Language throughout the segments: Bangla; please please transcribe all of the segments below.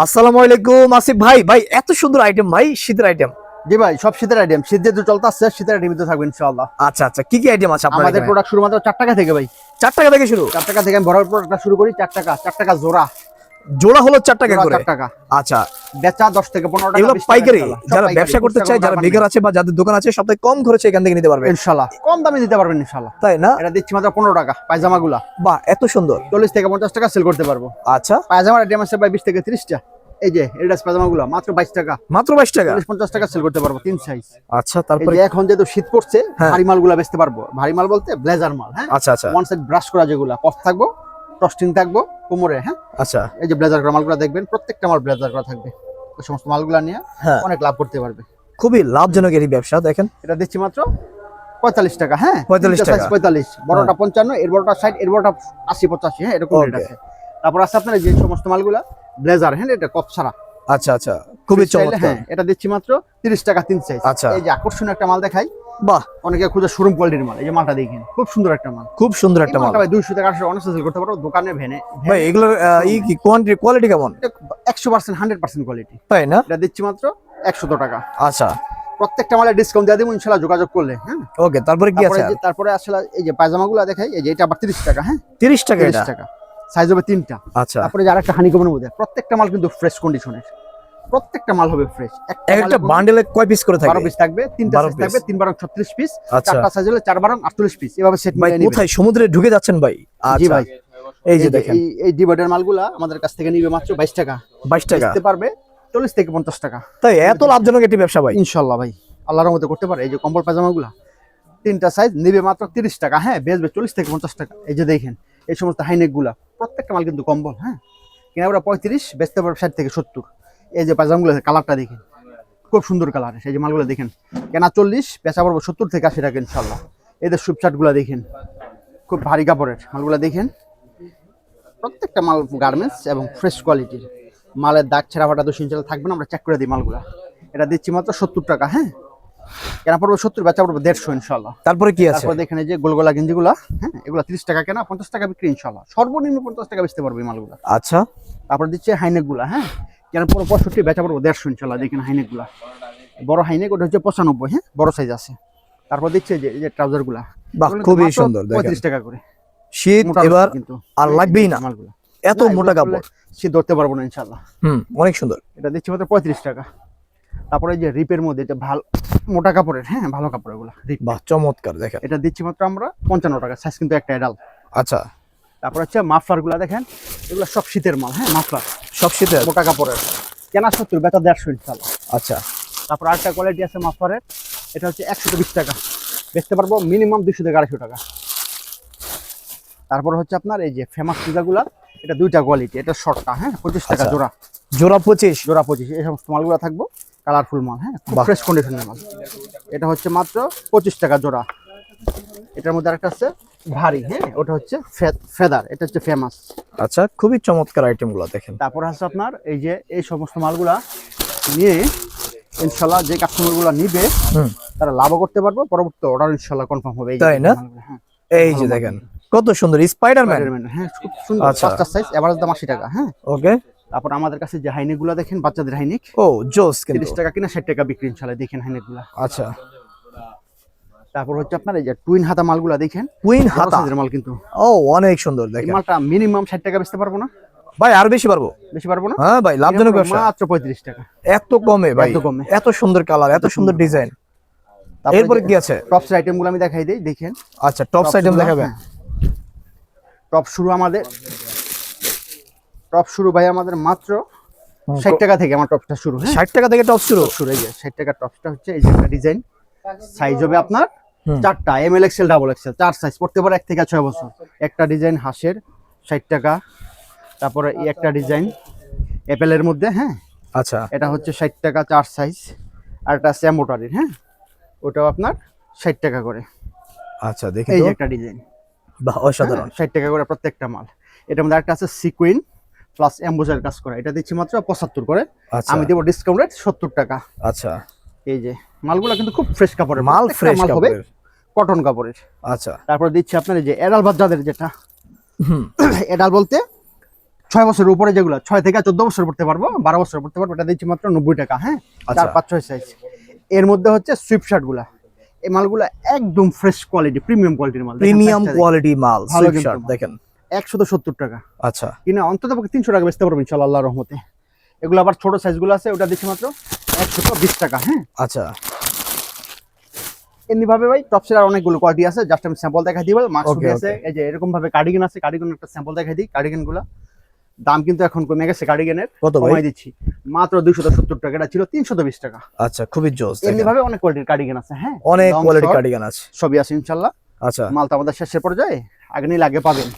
আসসালামু আলাইকুম আসিফ ভাই। ভাই এত সুন্দর আইটেম ভাই, শীতের আইটেম। জি ভাই, সব শীতের আইটেম। শীত যেহেতু চলতে আসছে, শীতের আইটেম তো থাকবে ইনশাআল্লাহ। আচ্ছা আচ্ছা, কি কি আইটেম আছে আপনার আমাদের এখানে? প্রোডাক্ট শুরু মাত্র 4 টাকা থেকে ভাই। 4 টাকা থেকে শুরু? 4 টাকা থেকে আমি বড় প্রোডাক্টটা শুরু করি। 4 টাকা, 4 টাকা জোড়া। জোড়া হলো 4 টাকা জোড়া করে? 4 টাকা। আচ্ছা, বেচা 10 থেকে 15 টাকা। এগুলো 20 টাকা পাইকারি? ইনশাআল্লাহ। সব যারা পাইকারি, ব্যবসা করতে খুচরা চায়, কোনো যারা ব্যাপার বেকার নেই। আছে বা যাদের দোকান আছে, সবথেকে কম খরচে এখান থেকে নিতে পারবে ইনশাআল্লাহ কম দামে দিতে পারবেন ইনশাআল্লাহ। তাই না? এটা দিচ্ছি মাত্র 15 টাকা। পায়জামাগুলা বাহ, এত সুন্দর। 40 থেকে 50 টাকা সেল করতে পারবো। আচ্ছা, পায়জামার আইটেম আছে ভাই 20 থেকে 30 টা। এই যে এডিডাস পায়জামাগুলা মাত্র 22 টাকা। মাত্র 22 টাকা? 40-50 টাকা সেল করতে পারবো, 3 সাইজ। আচ্ছা, এই তারপরে? যে এখন যেহেতু শীত পড়ছে, হ্যাঁ। ভারী মালগুলা বেচতে পারবো। ভারী মাল বলতে ব্লেজার মাল, হ্যাঁ। আচ্ছা আচ্ছা ওয়ান সাইড ব্রাশ করা যেগুলা, কফ থাকবো, টস্টিং থাকবো কোমরে, হ্যাঁ। আচ্ছা। এই যে ব্লেজার করা মালগুলো দেখবেন, প্রত্যেকটা মাল ব্লেজার করা থাকবে। ওই সমস্ত মালগুলো নিয়ে হ্যাঁ, অনেক লাভ করতে পারবে। খুবই লাভজনক এই ব্যবসা। দেখেন, এটা দিচ্ছি মাত্র 45 টাকা, হ্যাঁ। 45 তিনটা টাকা। size 45, বড়টা 55, এর বড়টা 60, এর বড়টা 80-85, হ্যাঁ, এরকম রেট Okay. আছে। তারপর আছে আপনার এই যে সমস্ত মালগুলা ব্লেজার, হ্যাঁ, এটা কফ ছাড়া। আচ্ছা আচ্ছা, খুবই Free style, চমৎকার। হ্যাঁ, এটা দিচ্ছি মাত্র 30 টাকা 3 সাইজ। আচ্ছা। এই যে আকর্ষণীয় একটা মাল দেখাই, বাহ, অনেকে খুঁজে শোরুম কোয়ালিটির মাল। এই যে মালটা দেখেন, খুব সুন্দর একটা মাল। খুব সুন্দর এই একটা মাল মালটা ভাই 200 থেকে 800 অনেক সেল করতে পারো দোকানে, ভ্যানে। ভাই। এগুলোর ই কি কোয়ালিটি কেমন? 100% 100% কোয়ালিটি। তাই না? এটা দিচ্ছি মাত্র 100 টাকা। আচ্ছা, প্রত্যেকটা মালে ডিসকাউন্ট দিয়ে দিব ইনশাআল্লাহ যোগাযোগ করলে, হ্যাঁ। ওকে, তারপরে কি আছে? তারপরে আসলে এই যে পায়জামাগুলো দেখাই, এই যে এটা আবার 30 টাকা, হ্যাঁ। 30 টাকা 30 এটা? টাকা, সাইজ হবে 3টা। আচ্ছা, তারপরে যে আরেকটা হানিকমের মধ্যে, প্রত্যেকটা মাল কিন্তু ফ্রেশ কন্ডিশনের। প্রত্যেকটা মাল হবে ফ্রেশ। একটা বান্ডেলে কয় পিস করে থাকে? 12 পিস থাকবে, 3টা 12 সাইজ থাকবে, 3 বারং 36 পিস, আচ্ছা। 4টা সাইজ হলে 4 বারং 48 পিস। এভাবে সেট ভাই মিলিয়ে নিবে। কোথায় সমুদ্রে ঢুকে যাচ্ছেন ভাই? জি আচ্ছা ভাই, এই যে দেখেন, এই ডিভাইডার মালগুলা আমাদের কাছ থেকে নিবে মাত্র 22 টাকা। 22 টাকা? বেচতে পারবে 40 থেকে 50 টাকা। তাই এত লাভজনক একটি ব্যবসা ভাই? ইনশাআল্লাহ ভাই, আল্লাহর রহমতে করতে পারে। এই যে কম্বল পায়জামাগুলা 3টা সাইজ নিবে মাত্র 30 টাকা, হ্যাঁ। বেচবে 40 থেকে 50 টাকা। এই যে দেখেন এই সমস্ত হাইনেক গুলা, প্রত্যেকটা মাল কিন্তু কম্বল, হ্যাঁ। কিনা ওরা 35, বেচতে পারবে 60 থেকে 70। এই যে পায়জামাগুলো কালারটা দেখেন, খুব সুন্দর কালার। এই যে মালগুলো দেখেন, কেনা 40, বেচা পারবো 70 থেকে 80 টাকা ইনশাআল্লাহ। এদের সুপচাট গুলা দেখেন, খুব ভারী কাপড়ের মালগুলা দেখেন। প্রত্যেকটা মাল গার্মেন্টস এবং ফ্রেশ কোয়ালিটির। মালের দাগ ছেঁড়া ফাটা তো সিনচাল থাকবে না, আমরা চেক করে দিই মালগুলা। এটা দিচ্ছি মাত্র 70 টাকা, হ্যাঁ। কেনা পড়বো 70, বেচা পড়বো 150 ইনশাআল্লাহ। তারপরে কি আছে? তারপর দেখেন এই যে গোলগোলা গেঞ্জিগুলা, হ্যাঁ, এগুলা 30 টাকা কেনা, 50 টাকা বিক্রি ইনশাআল্লাহ। সর্বনিম্ন 50 টাকা বেচতে পারবে এই মালগুলা। আচ্ছা, তারপর দিচ্ছে হাইনেক গুলা, হ্যাঁ। কেনা পড়বো 65, বেচা পড়বো 150 ইনশাআল্লাহ। দেখেন হাইনেক গুলা, বড় হাইনেক, ওটা হচ্ছে 95, হ্যাঁ, বড় সাইজ আছে। তারপর দিচ্ছে এই যে ট্রাউজার গুলা, বাহ, এগুলো খুবই মাত্র সুন্দর। দেখেন 35 টাকা করে। শীত মোটা এবার কিন্তু আর লাগবেই না, মালগুলা। এত না, এগুলো মোটা করলে কাপড়। শীত ধরতে পারবো না ইনশাআল্লাহ। অনেক সুন্দর। এটা দিচ্ছি মাত্র 35 টাকা। তারপরে এই যে রিপের মধ্যে, এটা ভালো মোটা কাপড়ের, হ্যাঁ, ভালো কাপড় এগুলা রিপ। বাহ, চমৎকার। দেখেন, এটা দিচ্ছি মাত্র আমরা 55 টাকা, সাইজ কিন্তু একটা এডাল। আচ্ছা, তারপর হচ্ছে মাফলার গুলা দেখেন, এগুলো সব শীতের মাল, হ্যাঁ। মাফলার সব শীতের? মোটা কাপড়ের, কেনা 70, বেচা 150 ইনশাআল্লাহ। আচ্ছা, তারপর আরেকটা কোয়ালিটি আছে মাফলারের, এটা হচ্ছে 120 টাকা, বেচতে পারবো মিনিমাম 200 থেকে 250 টাকা। তারপর হচ্ছে আপনার এই যে ফেমাস পিজাগুলা, এটা 2টা কোয়ালিটি, এটা শর্টটা, হ্যাঁ, 25 টাকা আচ্ছা। জোড়া। জোড়া 25? জোড়া 25, এই সমস্ত মালগুলো থাকবো কালারফুল মাল, হ্যাঁ, খুব বাহ। ফ্রেশ কন্ডিশনের মাল। এটা হচ্ছে মাত্র 25 টাকা জোড়া। এটার মধ্যে আরেকটা আছে ভারী, হ্যাঁ, ওটা হচ্ছে ফেদার, এটা হচ্ছে ফেমাস। আচ্ছা, খুবই চমৎকার আইটেম গুলো দেখেন। তারপর আছে আপনার এই যে এই সমস্ত মালগুলা নিয়ে ইনশাল্লাহ যে কাস্টমার গুলা নিবে তারা লাভও করতে পারবে, পরবর্তী অর্ডার ইনশাল্লাহ কনফার্ম হবে। এই যে তাই না? মালগুলা, হ্যাঁ, এই যে দেখেন কত সুন্দর স্পাইডারম্যান। স্পাইডারম্যান, হ্যাঁ, খুব সুন্দর। আচ্ছা। 5টা সাইজ, এভারেজ দাম 80 টাকা, হ্যাঁ। ওকে। তারপর আমাদের কাছে যে হাইনেক গুলা দেখেন, বাচ্চাদের হাইনেক, ও জোস কিন্তু। 30 টাকা কিনা 60 টাকা বিক্রি ইনশাল্লাহ। দেখেন হাইনেক গুলা। আচ্ছা, তারপর হচ্ছে আপনার এই যে টুইন হাতা মালগুলা দেখেন, কুইন বড় হাতা। সাইজের মাল কিন্তু। ও অনেক সুন্দর। এই দেখেন মালটা মিনিমাম 60 টাকা বেচতে পারবো না ভাই, আর বেশি পারবো। বেশি পারবো না, হ্যাঁ ভাই, লাভজনক ব্যবসা। মাত্র 35 টাকা। এত কমে ভাই? এত কমে। এত সুন্দর কালার, এত সুন্দর ডিজাইন। এরপরে কি আছে? টপস আইটেম গুলো আমি দেখাই দিই, দেখেন। আচ্ছা, টপস আইটেম দেখাবেন? টপ শুরু আমাদের, টপ শুরু ভাই আমাদের মাত্র 60 টাকা থেকে আমার টপটা শুরু, হ্যাঁ। 60 টাকা থেকে টপ শুরু? শুরু এই যে 60 টাকা টপসটা হচ্ছে এই যে একটা ডিজাইন, সাইজ হবে আপনার 4টা, ML XL double XL, 4 size, পড়তে পারে 1 থেকে 6 বছর। একটা ডিজাইন হাঁসের 60 টাকা। তারপরে এই একটা ডিজাইন অ্যাপেলের মধ্যে, হ্যাঁ, আচ্ছা, এটা হচ্ছে 60 টাকা, 4 সাইজ। আর একটা স্যামোটারির, হ্যাঁ, ওটাও আপনার 60 টাকা করে। আচ্ছা, দেখি এই তো। যে একটা ডিজাইন, বাহ, অসাধারণ। 60 টাকা করে প্রত্যেকটা মাল। এটার মধ্যে একটা আছে সিকুইন প্লাস এমবোজার কাজ করা, এটা দিচ্ছি মাত্র 75 করে। আচ্ছা, আমি দেবো ডিসকাউন্ট রেট 70 টাকা। আচ্ছা, এই যে মালগুলো কিন্তু খুব ফ্রেশ কাপড়ের মাল, প্রত্যেকটা ফ্রেশ মাল হবে কাপড়ের। কটন কাপড়ের। আচ্ছা, তারপর দিচ্ছি আপনার এই যে এডাল বাচ্চাদের, যেটা এডাল বলতে 6 বছরের উপরে যেগুলো 6 থেকে 14 বছর পড়তে পারবো, 12 বছর পড়তে পারবো, এটা দিচ্ছি মাত্র 90 টাকা। হ্যাঁ, আচ্ছা। 4 5 6 সাইজ। এর মধ্যে হচ্ছে সুইফট শার্ট গুলা, এই মালগুলো একদম ফ্রেশ কোয়ালিটি, প্রিমিয়াম কোয়ালিটির মাল, প্রিমিয়াম কোয়ালিটি মাল, ভালো সুইফট কিন্তু শার্ট মাল। দেখেন 170 টাকা আচ্ছা কিনা অন্তত 300 টাকা বেচতে পারবো ইনশাআল্লাহ আল্লাহর রহমতে। এগুলো আবার ছোট সাইজগুলো আছে, ওটা দিচ্ছি মাত্র 120 টাকা। হ্যাঁ, আচ্ছা এমনি ভাবে ভাই টপ সেলার অনেকগুলো কোয়ালিটি আছে, জাস্ট আমি স্যাম্পল দেখাই দিই। মাস্ক Okay, আছে, এই যে এরকম ভাবে কার্ডিগান আছে, কার্ডিগান একটা স্যাম্পল দেখাই দিই। কার্ডিগান গুলা দাম কিন্তু এখন কমে গেছে, কার্ডিগানের কত ভাই? কমাই দিচ্ছি মাত্র 270 টাকা, এটা ছিল 320 টাকা। আচ্ছা খুবই জোস, এমনি ভাবে অনেক কোয়ালিটির কার্ডিগান আছে। হ্যাঁ, অনেক long, কোয়ালিটি short কার্ডিগান আছে। সবই আছে ইনশাআল্লাহ। আচ্ছা মাল তো আমাদের শেষের পর্যায়ে, আগে নিলে আগে পাবেন,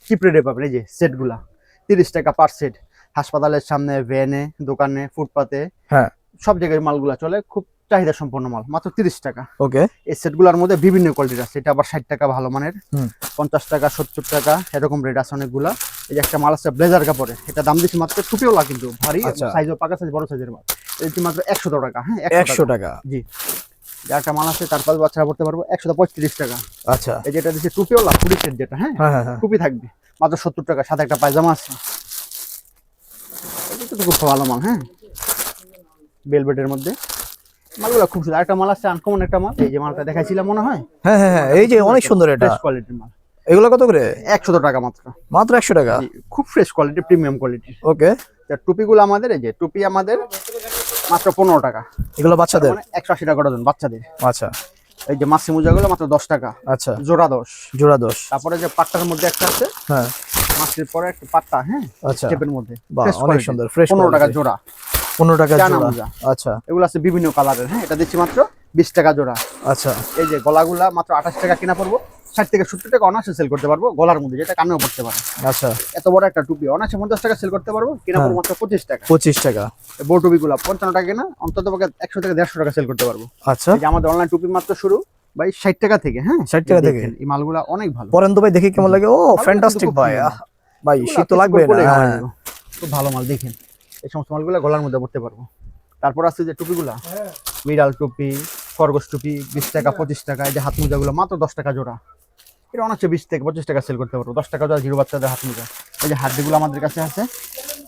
চিপ রেটে পাবেন। এই যে সেট গুলা 30 টাকা পার সেট, হাসপাতালের সামনে, ভ্যানে, দোকানে, ফুটপাতে, হ্যাঁ সব জায়গায় মালগুলা চলে, খুব চাহিদা সম্পন্ন মাল, মাত্র 30 টাকা। ওকে এই সেটগুলোর মধ্যে বিভিন্ন কোয়ালিটির আছে, এটা আবার 60 টাকা ভালো মানের, হুম 50 টাকা 70 টাকা এরকম রেট আছে অনেকগুলা। এই যে একটা মাল আছে ব্লেজার কাপড়ে, এটা দাম দিচ্ছি মাত্র টুপিওলা, কিন্তু ভারী আচ্ছা। সাইজও পাকা সাইজ, বড় সাইজের মাল, এটা দিচ্ছি মাত্র 100 টাকা। হ্যাঁ, 100 টাকা জি। যে একটা মাল আছে 4-5 বাচ্চারা পড়তে পারবো, 135 টাকা। আচ্ছা এই যেটা দিচ্ছি টুপিওলা ফুডি সেট যেটা, হ্যাঁ হ্যাঁ হ্যাঁ হ্যাঁ টুপি থাকবে মাত্র 70 টাকা, সাথে একটা পায়জামা আছে, এটা তো খুব ভালো মাল। হ্যাঁ, বেলভেটের মধ্যে মালগুলো খুব সুন্দর। একটা মাল আছে আনকমন একটা মাল, এই যে মালটা দেখাইছিলাম মনে হয়, হ্যাঁ হ্যাঁ হ্যাঁ, এই যে অনেক সুন্দর এটা, ফ্রেশ কোয়ালিটির মাল, এগুলো কত করে? 100 টাকা মাত্র, মাত্র 100 টাকা। জি, খুব ফ্রেশ কোয়ালিটি, প্রিমিয়াম কোয়ালিটি। ওকে, টুপিগুলো আমাদের, এই যে টুপি আমাদের মাত্র 15 টাকা, এগুলো বাচ্চাদের? মানে 180 টাকা ডজন বাচ্চাদের। আচ্ছা এই যে মাসি মোজাগুলো মাত্র 10 টাকা, আচ্ছা জোড়া 10। জোড়া 10। তারপরে যে পাট্টার মধ্যে একটা আছে, হ্যাঁ মাসির পরে একটা পাট্টা, হ্যাঁ আচ্ছা স্টেপের মধ্যে, বাহ, fresh অনেক quality, সুন্দর, ফ্রেশ 15 টাকা জোড়া, 15 টাকা জানা জোড়া। মোজা। আচ্ছা এগুলো আছে বিভিন্ন কালারের। হ্যাঁ, এটা দিচ্ছি মাত্র 20 টাকা জোড়া। আচ্ছা এই যে গলাগুলা মাত্র 28 টাকা কিনা পড়বো, 60 থেকে 70 টাকা অনার্সে সেল করতে পারবো, গলার মধ্যে যেটা কানেও পড়তে পারে। আচ্ছা এত বড় একটা টুপি অনার্সে 50 টাকা সেল করতে পারবো, কিনা পড়বো মাত্র 25 টাকা। 25 টাকা। বড় টুপিগুলা 55 টাকা কিনা, অন্তত 100 থেকে 150 টাকা সেল করতে পারবো। আচ্ছা এই যে আমাদের অনলাইন টুপি মাত্র শুরু ভাই 60 টাকা থেকে। হ্যাঁ, 60 টাকা থেকে। দেখেন, এই মালগুলা অনেক ভালো। পরেন তো ভাই, দেখি কেমন লাগে। ও কিন্তু ফ্যান্টাস্টিক খুব ভাই, সুন্দর। আহ, ভাই এগুলা শীত তো কিছু লাগবে না। পরলেই হয় হ্যাঁ। যাবে। খুব ভালো মাল, দেখেন এই সমস্ত মালগুলা গলার মধ্যে পড়তে পারবো। তারপর আছে যে টুপিগুলা, মিরাল টুপি, খরগোশ টুপি 20 টাকা 25 টাকা। এই যে হাত মোজাগুলো মাত্র 10 টাকা জোড়া, এটা অনার্সে 20 থেকে 25 টাকা সেল করতে পারবো, 10 টাকা জোড়া জিরো বাচ্চাদের হাত মোজা। এই যে হাড্ডিগুলো আমাদের কাছে আছে,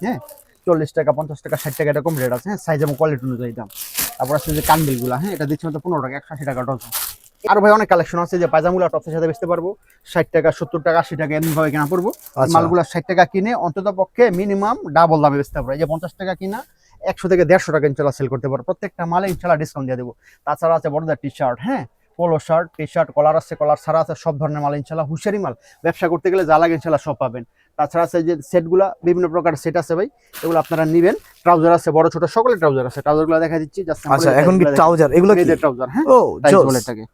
হ্যাঁ 40 টাকা 50 টাকা 60 টাকা এরকম রেট আছে। হ্যাঁ, সাইজ এবং কোয়ালিটি অনুযায়ী দাম। তারপর আছে যে কানবিলগুলা, হ্যাঁ এটা দিচ্ছি মাত্র 15 টাকা, 180 টাকা ডজন। আর ভাই অনেক কালেকশন আছে, যে পায়জামাগুলো টপসের সাথে বেচতে পারবো 60 টাকা 70 টাকা 80 টাকা এমনি ভাবে কেনা পড়বো। আচ্ছা। মালগুলো 60 টাকা কিনে অন্তত পক্ষে মিনিমাম ডাবল দামে বেচতে পারবো। এই যে 50 টাকা কিনা 100 থেকে 150 টাকা ইনশাল্লাহ সেল করতে পারবো, প্রত্যেকটা মালে ইনশাল্লাহ ডিসকাউন্ট দিয়ে দেবো। তাছাড়া আছে বড়দের টি শার্ট, হ্যাঁ পোলো শার্ট, টি শার্ট, কলার আছে, কলার ছাড়া আছে, সব ধরনের মাল ইনশাল্লাহ, হুঁশিয়ারি মাল, ব্যবসা করতে গেলে যা লাগে ইনশাল্লাহ সব পাবেন। তাছাড়া আছে যে সেটগুলা, বিভিন্ন প্রকার সেট আছে ভাই, এগুলো আপনারা নিবেন। ট্রাউজার আছে, বড় ছোট সকলের ট্রাউজার আছে, ট্রাউজারগুলো দেখা দিচ্ছি। আচ্ছা এখন কি ট্রাউজার এগুলো কি? ট্রাউজার, হ্যাঁ ও টাইস জোস। বলে এটাকে।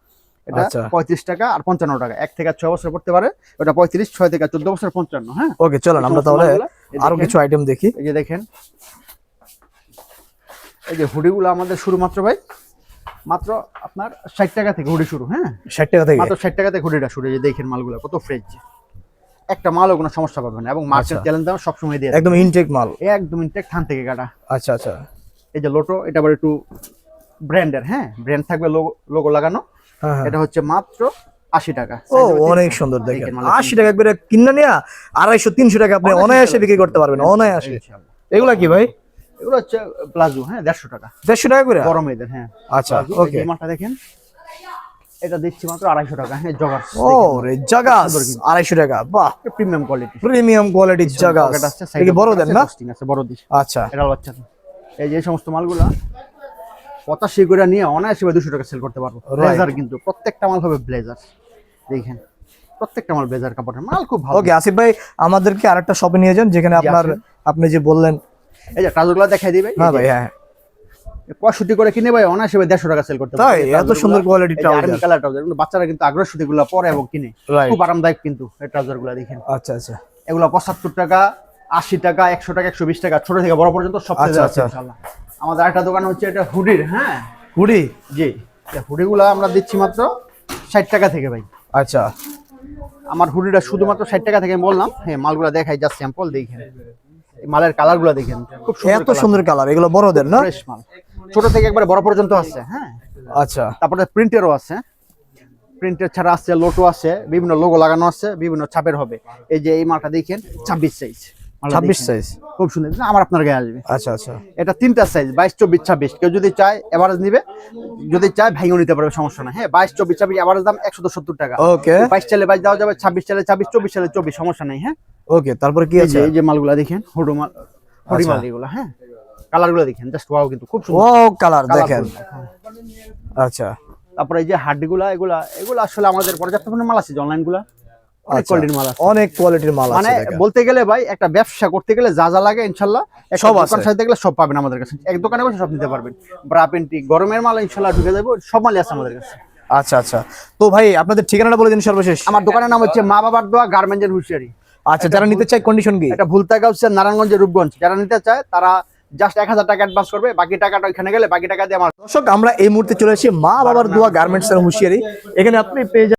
এটা আচ্ছা 35 টাকা আর 55 টাকা, 1 থেকে 6 বছর পড়তে পারে। ওটা 35, 6 থেকে 14 বছর 55। হ্যাঁ, ওকে চলেন আমরা তাহলে আরো কিছু আইটেম দেখি। এই যে দেখেন, এই যে হুডিগুলো আমাদের শুরু মাত্র ভাই মাত্র আপনার 60 টাকা থেকে হুডি শুরু। হ্যাঁ, 60 টাকা থেকে মাত্র 60 টাকা থেকে হুডিটা শুরু। এই যে দেখেন মালগুলো কত ফ্রেশ, একটা মালও কোনো সমস্যা পাবেন না, এবং মার্কেট আচ্ছা। চ্যালেঞ্জ দাম সবসময় দিয়ে একদম ইনটেক মাল। একদম ইনটেক, থান থেকে কাটা। আচ্ছা আচ্ছা এই যে লোটো, এটা আবার একটু ব্র্যান্ডের, হ্যাঁ ব্র্যান্ড থাকবে, লোগো লাগানো। হ্যাঁ হ্যাঁ। এটা হচ্ছে মাত্র 80 টাকা। ও অনেক সুন্দর, দেখেন দেখেন মালের 80 টাকা একবারে কিনা নিয়া 250-300 টাকা আপনি অনায়াসে বিক্রি করতে পারবেন, অনায়াসে। এগুলা কি ভাই? এগুলো হচ্ছে প্লাজো, হ্যাঁ 150 টাকা, 150 টাকা করে? গরম এদের। হ্যাঁ আচ্ছা প্লাজো। ওকে। এই মালটা দেখেন, এটা দিচ্ছি মাত্র 250 টাকা। হ্যাঁ, জগার ও রে জাগাস 250 টাকা, বাহ প্রিমিয়াম কোয়ালিটি, প্রিমিয়াম কোয়ালিটির জাগাস। এটা কি বড়দের না? আছে বড় দিস। আচ্ছা এটা বাচ্চা। এই যে সমস্ত মালগুলা 85 করে নিয়ে অনায়াসে 200 টাকা সেল করতে পারবো। ব্লেজার কিন্তু প্রত্যেকটা মাল হবে ব্লেজার, দেখেন প্রত্যেকটা মাল ব্লেজার কাপড়ের মাল, খুব ভালো। ওকে আসিফ ভাই, আমাদেরকে আরেকটা শপে নিয়ে যান যেখানে আপনার, আসেন। আপনি যে বললেন। এই যে ট্রাউজারগুলো দেখাই দিবে। হ্যাঁ ভাই হ্যাঁ। 65 করে কিনে ভাই অনায়াসে 150 টাকা সেল করতে তাই এত সুন্দর quality trouser? Army colour trouser, কিন্তু বাচ্চারা কিন্তু আগ্রহ সুতিগুলো পরে এবং কিনে, Right. খুব আরামদায়ক কিন্তু এই ট্রাউজারগুলো দেখেন। আচ্ছা আচ্ছা এগুলো 75 টাকা 80 টাকা 100 টাকা 120 টাকা, ছোট থেকে বড় পর্যন্ত সব সাইজ আচ্ছা, আছে আচ্ছা। ইনশাআল্লাহ। আমাদের একটা দোকান হচ্ছে এটা হুডির। হ্যাঁ হুডি? জি, এই হুডিগুলো আমরা দিচ্ছি মাত্র 60 টাকা থেকে ভাই। আচ্ছা আমার হুডিটা শুধুমাত্র 60 টাকা থেকে বললাম। হ্যাঁ, মালগুলো দেখাই, জাস্ট স্যাম্পল দেখেন, এই মালের কালারগুলো দেখেন, খুব এত সুন্দর কালার। এগুলো বড়দের না? ফ্রেশ মাল, ছোট থেকে একবারে বড় পর্যন্ত আছে। হ্যাঁ, আচ্ছা তারপরে প্রিন্টেরও আছে, প্রিন্টের ছাড়া আছে, লোটো আছে, বিভিন্ন লোগো লাগানো আছে, বিভিন্ন ছাপের হবে। এই যে এই মালটা দেখেন 26 সাইজ, মালটা 26 দেখেন। সাইজ। খুব সুন্দর, আমার আপনার গায়ে আসবে। আচ্ছা আচ্ছা। এটা 3টা সাইজ 22, 24, 26। কেউ যদি চায় এভারেজ নিবে, যদি চায় ভাইও নিতে পারবে, সমস্যা নাই। হ্যাঁ 22, 24, 26 এভারেজ দাম 170 টাকা। ওকে 22 চাইলে 22 দেওয়া যাবে, 26 চাইলে 26, 24 চাইলে 24, সমস্যা নাই। হ্যাঁ ওকে, তারপরে কি এই আছে? যে এই যে মালগুলা দেখেন, হুডি মাল, হুডি মাল এগুলা। হ্যাঁ কালারগুলো দেখেন, জাস্ট ওয়াও, কিন্তু খুব সুন্দর ওয়াও কালার দেখেন। কালারফুল। আচ্ছা তারপরে এই যে হাড্ডিগুলা, এগুলা আসলে আমাদের পর্যাপ্ত পরিমাণে মাল আছে, অনলাইন গুলা অনেক আচ্ছা, কোয়ালিটির মাল আছে। অনেক কোয়ালিটির মাল মানে আছে দেখেন। বলতে গেলে ভাই, একটা ব্যবসা করতে গেলে যা যা লাগে ইনশাআল্লাহ সব দোকান আছে। সাথে গেলে সব পাবেন আমাদের কাছে। এক দোকানে বসে সব নিতে পারবেন। ব্রা পেন্টি গরমের মাল ইনশাআল্লাহ ঢুকে যাবে, সব মালই আছে আমাদের কাছে। আচ্ছা আচ্ছা, তো ভাই আপনাদের ঠিকানাটা বলে দিন সর্বশেষ। আমার দোকানের নাম হচ্ছে মা বাবার দোয়া গার্মেন্টসের হুঁশিয়ারি। আচ্ছা, যারা নিতে চায় কন্ডিশন কি? এটা ভুলতাগাঁও নারায়ণগঞ্জের রূপগঞ্জ। যারা নিতে চায় তারা জাস্ট 1000 টাকা অ্যাডভান্স করবে, বাকি টাকাটা ওখানে গেলে বাকি টাকা দিয়ে আমার। দর্শক, আমরা এই মুহূর্তে চলে এসেছি মা বাবার দোয়া গার্মেন্টস এর হুঁশিয়ারি। এখানে আপনি পেয়ে